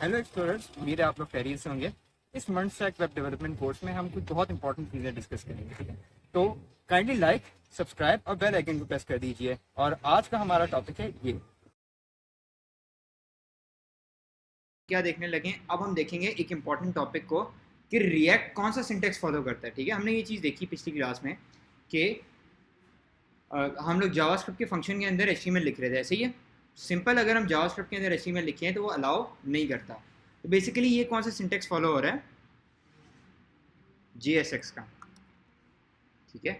Hello explorers, उम्मीद है आप लोग खैरियत से होंगे। इस month stack web development course में हम कुछ बहुत इंपॉर्टेंट चीज़ें डिस्कस करेंगे, ठीक है। तो काइंडली लाइक, सब्सक्राइब और बेल आइकन को प्रेस कर दीजिए। और आज का हमारा टॉपिक है ये। क्या देखने लगे, अब हम देखेंगे एक इंपॉर्टेंट टॉपिक को कि रिएक्ट कौन सा सिंटेक्स फॉलो करता है, ठीक है। हमने ये चीज़ देखी पिछली क्लास में कि हम लोग जावास्क्रिप्ट के फंक्शन के अंदर एचटीएमएल लिख रहे थे, ऐसे ही है सिंपल। अगर हम जावास्क्रिप्ट के अंदर एचटीएमएल लिखे हैं तो वो अलाउ नहीं करता। तो बेसिकली ये कौन सा सिंटेक्स फॉलो हो रहा है, JSX का, ठीक है।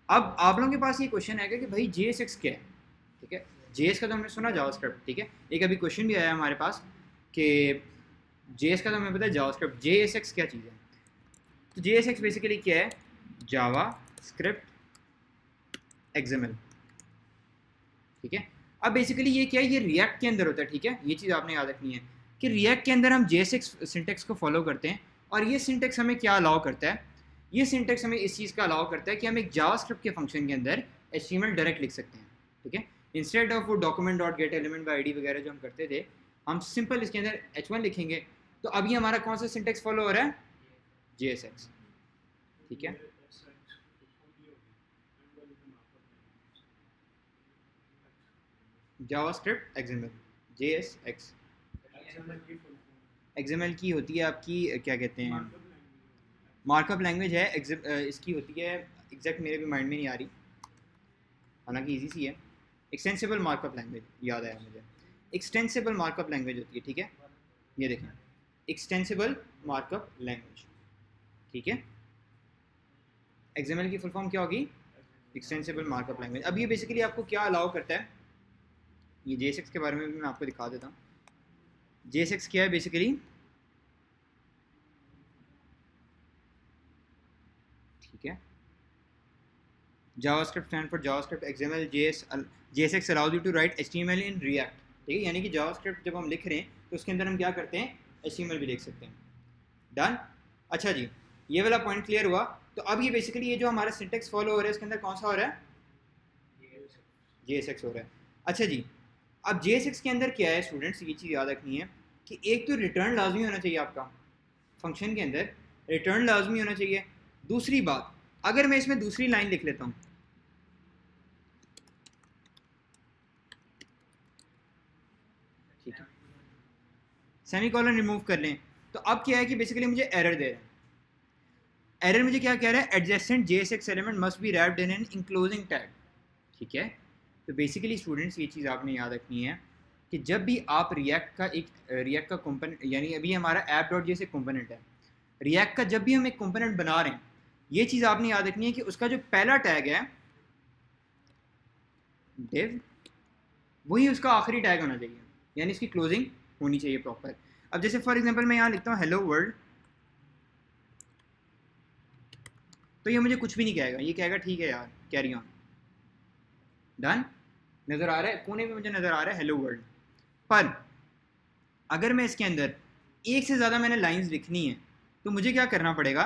अब आप लोगों के पास ये क्वेश्चन आएगा कि भाई JSX क्या है, ठीक है। JS का तो हमने सुना जावास्क्रिप्ट, ठीक है। एक अभी क्वेश्चन भी आया हमारे पास कि JS का तो हमें पता है जावास्क्रिप्ट, JSX क्या चीज़ है। तो JSX बेसिकली क्या है, जावा स्क्रिप्ट XML, ठीक है। अब बेसिकली ये क्या है, ये रिएक्ट के अंदर होता है, ठीक है। ये चीज़ आपने याद रखनी है कि रिएक्ट के अंदर हम JSX सिंटेक्स को फॉलो करते हैं। और ये सिंटेक्स हमें क्या अलाउ करता है, ये सिंटेक्स हमें इस चीज़ का अलाउ करता है कि हम एक जावास्क्रिप्ट के फंक्शन के अंदर HTML डायरेक्ट लिख सकते हैं, ठीक है। इंस्टेड ऑफ वो document dot gate element by ID वगैरह जो हम करते थे, हम सिंपल इसके अंदर H1 लिखेंगे। तो अभी हमारा कौन सा सिंटेक्स फॉलो हो रहा है, JSX, ठीक है। JavaScript XML, JSX। XML की होती है आपकी, क्या कहते हैं, मार्कअप लैंग्वेज है। इसकी होती है, एग्जैक्ट मेरे भी माइंड में नहीं आ रही, हालांकि इजी सी है। एक्सटेंसिबल मार्कअप लैंग्वेज याद आया मुझे, एक्सटेंसिबल मार्कअप लैंग्वेज होती है, ठीक है। ये देखें, एक्सटेंसिबल मार्कअप लैंग्वेज, ठीक है। XML की फुल फॉर्म क्या होगी, एक्सटेंसिबल मार्कअप लैंग्वेज। अब ये बेसिकली आपको क्या अलाउ करता है, ये JSX के बारे में भी मैं आपको दिखा देता हूँ। JSX क्या है बेसिकली, ठीक है। JavaScript stand for JavaScript XML JSX allows you to write HTML in React, ठीक है। यानी कि JavaScript जब हम लिख रहे हैं तो उसके अंदर हम क्या करते हैं, HTML भी लिख सकते हैं। डन। अच्छा जी, ये वाला पॉइंट क्लियर हुआ। तो अब ये बेसिकली ये जो हमारा सिंटेक्स फॉलो हो रहा है इसके अंदर कौन सा हो रहा है, JSX हो रहा है। अच्छा जी, अब JSX के अंदर क्या है स्टूडेंट्स, ये चीज़ याद रखनी है कि एक तो रिटर्न लाजमी होना चाहिए आपका फंक्शन के अंदर, रिटर्न लाजमी होना चाहिए। दूसरी बात, अगर मैं इसमें दूसरी लाइन लिख लेता हूँ, ठीक है, सेमीकोलन रिमूव कर लें, तो अब क्या है कि बेसिकली मुझे एरर दे रहा है। एरर मुझे क्या कह रहा है, adjacent JSX element must be wrapped in an enclosing tag, ठीक है। तो बेसिकली स्टूडेंट्स ये चीज़ आपने याद रखनी है कि जब भी आप रिएक्ट का कंपोनेंट, यानी अभी हमारा ऐप डॉट जैसे कंपोनेंट है, रिएक्ट का जब भी हम एक कंपोनेंट बना रहे हैं, ये चीज़ आपने याद रखनी है कि उसका जो पहला टैग है डिव, वही उसका आखिरी टैग होना चाहिए, यानी इसकी क्लोजिंग होनी चाहिए प्रॉपर। अब जैसे फॉर एग्जांपल मैं यहाँ लिखता हूँ हेलो वर्ल्ड, तो ये मुझे कुछ भी नहीं कहेगा, ये कहेगा ठीक है यार कैरी ऑन। डन। नज़र आ रहा है, कोने में मुझे नज़र आ रहा है हेलो वर्ल्ड। पर अगर मैं इसके अंदर एक से ज़्यादा मैंने लाइंस लिखनी है तो मुझे क्या करना पड़ेगा,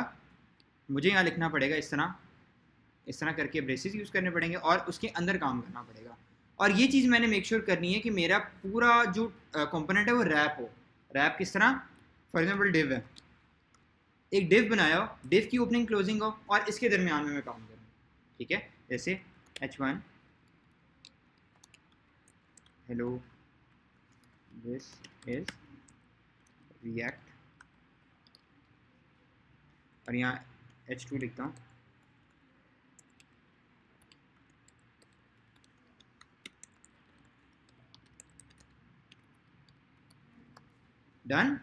मुझे यहाँ लिखना पड़ेगा इस तरह करके ब्रेसेस यूज़ करने पड़ेंगे और उसके अंदर काम करना पड़ेगा। और ये चीज़ मैंने मेक श्योर करनी है कि मेरा पूरा जो कंपोनेंट है वो रैप हो। रैप किस तरह, फॉर एग्जांपल डिव है, एक डिव बनाया हो, डिव की ओपनिंग क्लोजिंग हो और इसके दरमियान में मैं काम करूँ, ठीक है। जैसे H1 hello this is react, और यहाँ H2 लिखता हूँ, done.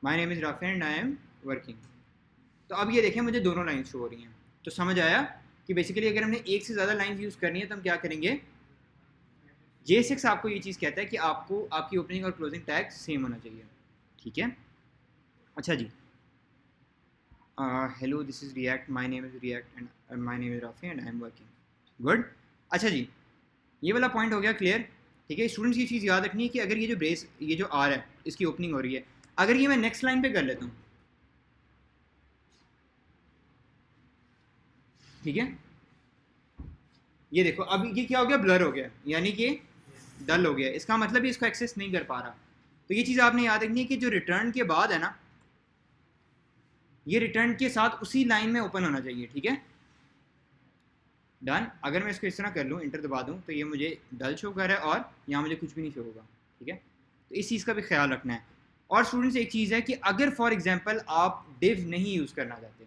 My name is Rafi and I am working. तो अब ये देखें मुझे दोनों लाइन्स शो हो रही हैं। तो समझ आया कि बेसिकली अगर हमने एक से ज़्यादा लाइन्स यूज़ करनी है तो हम क्या करेंगे, JSX आपको ये चीज़ कहता है कि आपको आपकी ओपनिंग और क्लोजिंग टैग सेम होना चाहिए, ठीक है। अच्छा जी, hello this is react, my name is react and my name is Rafi and I am working, good. अच्छा जी, ये वाला पॉइंट हो गया क्लियर, ठीक है। स्टूडेंट्स की चीज़ याद रखनी है कि अगर ये जो आर है इसकी ओपनिंग हो रही है, अगर ये मैं नेक्स्ट लाइन पे कर लेता हूँ, ठीक है, ये देखो अब ये क्या हो गया, ब्लर हो गया, यानी कि डल हो गया। इसका मतलब ये इसको एक्सेस नहीं कर पा रहा। तो ये चीज़ आपने याद रखनी है कि जो रिटर्न के बाद है ना, ये रिटर्न के साथ उसी लाइन में ओपन होना चाहिए, ठीक है। डन। अगर मैं इसको इस तरह कर लूँ, इंटर दबा दूँ, तो ये मुझे डल शो कर रहा है और यहाँ मुझे कुछ भी नहीं शो होगा, ठीक है। तो इस चीज़ का भी ख्याल रखना है। और स्टूडेंट्स एक चीज़ है कि अगर फॉर एग्जांपल आप डिव नहीं यूज़ करना चाहते,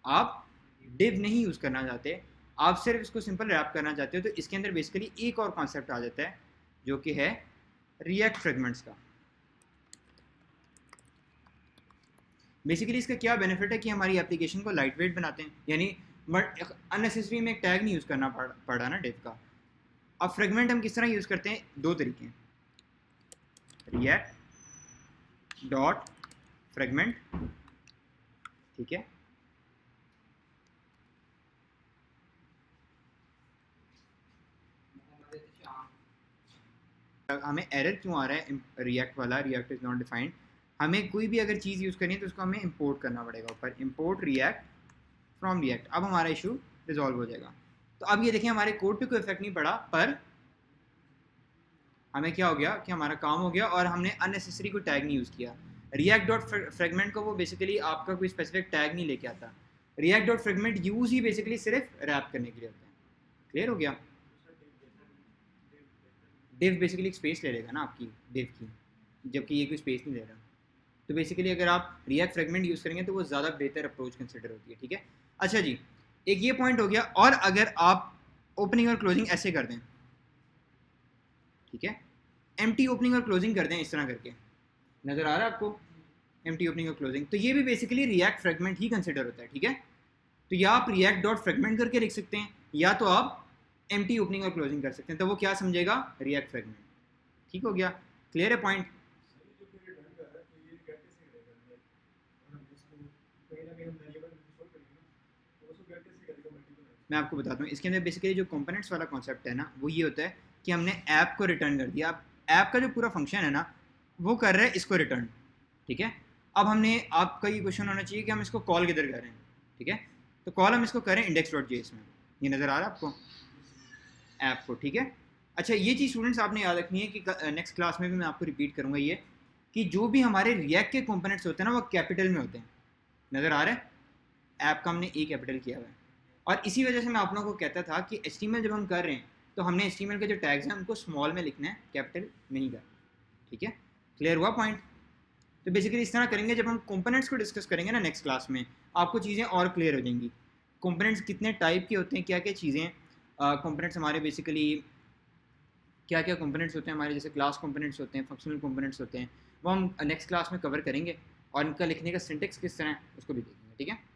आप डिव नहीं यूज़ करना चाहते, आप सिर्फ इसको सिंपल रैप करना चाहते हो, तो इसके अंदर बेसिकली एक और कॉन्सेप्ट आ जाता है जो कि है रिएक्ट फ्रेगमेंट्स का। बेसिकली इसका क्या बेनिफिट है कि हमारी एप्लीकेशन को लाइट वेट बनाते हैं, यानी अननेसेसरी में एक टैग नहीं यूज़ करना पड़ा ना डिव का। अब फ्रेगमेंट हम किस तरह यूज़ करते हैं, दो तरीके हैं, रिएक्ट डॉट फ्रेगमेंट, ठीक है। हमें एरर क्यों आ रहा है रिएक्ट वाला, रिएक्ट इज़ नॉट डिफाइंड, हमें कोई भी अगर चीज़ यूज़ करनी है तो उसको हमें इंपोर्ट करना पड़ेगा ऊपर, इंपोर्ट रिएक्ट फ्रॉम रिएक्ट। अब हमारा इशू रिजॉल्व हो जाएगा। तो अब ये देखें हमारे कोड पे कोई इफेक्ट नहीं पड़ा, पर हमें क्या हो गया कि हमारा काम हो गया और हमने अननेसेसरी कोई टैग नहीं यूज़ किया। रिएक्ट डॉट फ्रेगमेंट को वो बेसिकली आपका कोई स्पेसिफिक टैग नहीं लेके आता। रिएक्ट डॉट फ्रेगमेंट यूज़ ही बेसिकली सिर्फ रैप करने के लिए होता है। क्लियर हो गया। डिव बेसिकली एक स्पेस ले लेगा ना आपकी डिव की, जबकि ये कोई स्पेस नहीं ले रहा। तो बेसिकली अगर आप रिएक्ट फ्रेगमेंट यूज़ करेंगे तो वो ज़्यादा बेहतर अप्रोच कंसिडर होती है, ठीक है। अच्छा जी, एक ये पॉइंट हो गया। और अगर आप ओपनिंग और क्लोजिंग ऐसे कर दें, ठीक है, एम्प्टी ओपनिंग और क्लोजिंग कर दें इस तरह करके, नज़र आ रहा है आपको एम्प्टी ओपनिंग और क्लोजिंग, तो ये भी बेसिकली रिएक्ट फ्रेगमेंट ही कंसिडर होता है, ठीक है। तो या आप रिएक्ट डॉट फ्रेगमेंट करके लिख सकते हैं, या तो आप एम्प्टी ओपनिंग और क्लोजिंग कर सकते हैं, तो वो क्या समझेगा, रिएक्ट फ्रेगमेंट। ठीक हो गया, क्लियर है पॉइंट। मैं आपको बताता हूँ, इसके अंदर बेसिकली जो कंपोनेंट्स वाला कॉन्सेप्ट है ना, वो ये होता है कि हमने ऐप को रिटर्न कर दिया। अब ऐप का जो पूरा फंक्शन है ना, वो कर रहा है इसको रिटर्न, ठीक है। अब हमने, आपका ये क्वेश्चन होना चाहिए कि हम इसको कॉल किधर कर रहे हैं, ठीक है। तो कॉल हम इसको करें इंडेक्स डॉट जेएस में, ये नज़र आ रहा है आपको ऐप को, ठीक है। अच्छा, ये चीज़ स्टूडेंट्स आपने याद रखनी है कि नेक्स्ट क्लास में भी मैं आपको रिपीट करूँगा ये, कि जो भी हमारे रिएक्ट के कंपोनेंट्स होते हैं ना, वो कैपिटल में होते हैं। नज़र आ रहा है, ऐप का हमने ए कैपिटल किया हुआ है। और इसी वजह से मैं आप लोगों को कहता था कि HTML जब हम कर रहे हैं तो हमने HTML के जो टैग्स हैं उनको स्मॉल में लिखना है, कैपिटल नहीं करना, ठीक है। क्लियर हुआ पॉइंट। तो बेसिकली इस तरह करेंगे, जब हम कंपोनेंट्स को डिस्कस करेंगे ना नेक्स्ट क्लास में, आपको चीज़ें और क्लियर हो जाएंगी। कंपोनेंट्स कितने टाइप के होते हैं, क्या क्या चीज़ें कंपोनेंट्स हमारे बेसिकली क्या क्या कंपोनेंट्स होते हैं हमारे, जैसे क्लास कंपोनेंट्स होते हैं, फंक्शनल कंपोनेंट्स होते हैं, वो हम नेक्स्ट क्लास में कवर करेंगे। और इनका लिखने का सिंटेक्स किस तरह है उसको भी देखेंगे, ठीक है।